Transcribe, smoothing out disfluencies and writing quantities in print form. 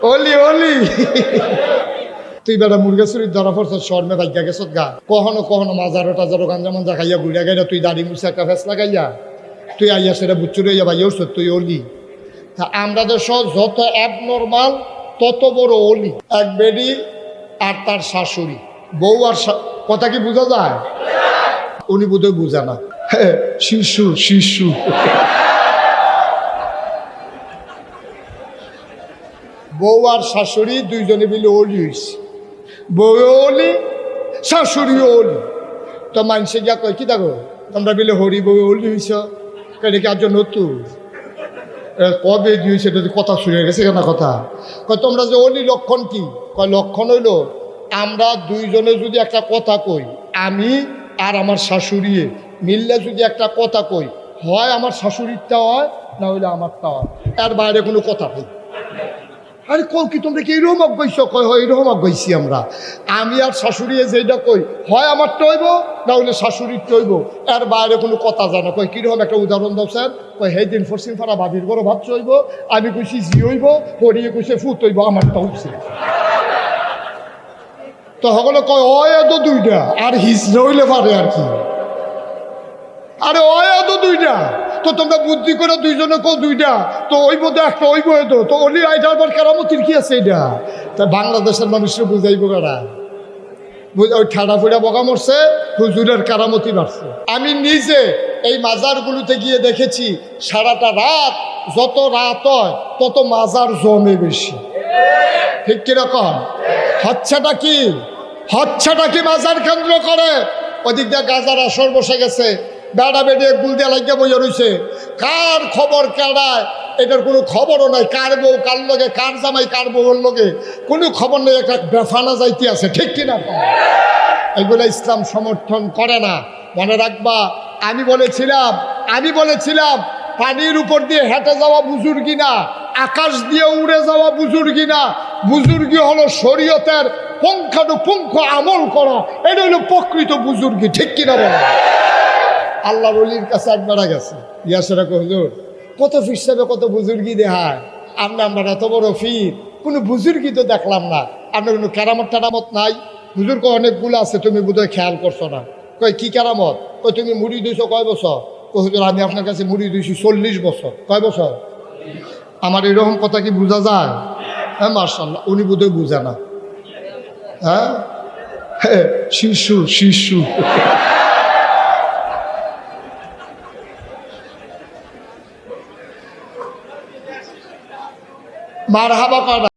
অলি অলি তুই বেটা মুরগা চুরির ধরা পড়ছ শর্মে ভাগ্যা গেছত গা কখনো কখনো মাজারো টাজারো গাঞ্জা মাঞ্জা খাইয়া ঘুরিয়া গাইয়া তুই দাড়ি মুছে একটা ফেস লাগাইয়া তুই আইয়া সেটা বুচ্চুর হইয়া ভাইয়া উঠছ তুই অলি। তা আমরা দেশ যত অ্যাবনর্মাল তত বড় অলি। এক বেডি আর তার শাশুড়ি বউ আর কথা কি বোঝা যায়? উনি বোধহয় বুঝে না। শিশু শিশু বউ আর শাশুড়ি দুইজনে মিলে অলি হয়েছে। বউ অলি শাশুড়ি অলি। তো মানুষে গিয়া কয় কি দেখো তোমরা মিলে হরি বউ অলি হয়েছ কেন কি আজ নতুন কবে দিয়েছে কথা শুনে গেছে কেন কথা কয় তোমরা যে অলি লক্ষণ কি? কয় লক্ষণ হইল আমরা দুইজনে যদি একটা কথা কই, আমি আর আমার শাশুড়ি মিললে যদি একটা কথা কই, হয় আমার শাশুড়িরটা হয় না হইলে আমারটা হয়, এর বাইরে কোনো কথা নেই। আরে কও কি তোমরা কি এইরকম অজ্ঞাইছ? কয় হয় এইরকম অজ্ঞাইছি আমরা। আমি আর শাশুড়ি যেটা কই হয় আমারটা হইব না হইলে শাশুড়িরটা হইব, এর বাইরে কোনো কথা জানো। কয় কীরকম একটা উদাহরণ দাও স্যার? কয় সেই দিন ফরসিন ফারা ভাবির বড় ভাত হইব, আমি কইছি জি হইব, হরিয়ে কইছে ফুট হইব, আমারটা হচ্ছে। তো সকলে কয় অয় এত দুইটা আর হিসড়ে হইলে পারে আর কি। আরে অয় এত দুইটা তো তোমরা বুদ্ধি করে দুইজনে কো দুইটা তো ওইব তো একটা ওইব এত তো অলি আইটার পর কেরামতির কি আছে এটা? তা বাংলাদেশের মানুষরা বুঝাইব কারা? ওই ঠাডা ফুড়া বকা মরছে, হুজুরের কারামতি বাড়ছে। আমি নিজে এই মাজারগুলোতে গিয়ে দেখেছি সারাটা রাত, যত রাত হয় তত মাজার জমে বেশি। ঠিক কিরকম? হচ্ছেটা কি? হচ্ছেটা কি মাজার কেন্দ্র করে? ওদিক দিয়ে গাজার আসর বসে গেছে, বেড়া বেড়িয়ে গুল দিয়ে লাগিয়ে বইয়া রয়েছে। কার খবর কেড়ায় এটার কোনো খবরও নাই। কার বউ কার লগে, কার জামাই কার বউর লগে কোনো খবর নেই। একটা বেফানা যাইতে আছে। ঠিক কিনা? এগুলো ইসলাম সমর্থন করে না। মনে রাখবা, আমি বলেছিলাম পানির উপর দিয়ে হেঁটে যাওয়া বুজুর্গি না, আকাশ দিয়ে উড়ে যাওয়া বুজুর্গি না। বুজুর্গি হলো শরীয়তের পুঙ্খানুপুঙ্খ আমল করা, এটা হলো প্রকৃত বুজুর্গি। ঠিক কিনা বলো? আল্লাহর ওলির কাছে একবার গেছে, ইয়াসেরা হুজুর কত ফির সাহেবে কত বুজুর্গি দেখায়, আমরা এত বড় ফির কোনো বুজুর্গি তো দেখলাম না, আপনার কোনো কেরামত টেরামত নাই? হুজুর কয় অনেকগুলো আছে, তুমি বোধহয় খেয়াল করছো না। কয় কি কেরামত? কয় তুমি মুড়ি দিয়েছো কয় বছর? কয় হুজুর আমি আপনার কাছে মুড়ি দিয়েছি 40 বছর। কয় বছর? আমার এরকম কথা কি বোঝা যায়? হ্যাঁ মার্শাল্লাহ, উনি বোধহয় বুঝে না। হ্যাঁ শিশু শিশু মারহাবা করা।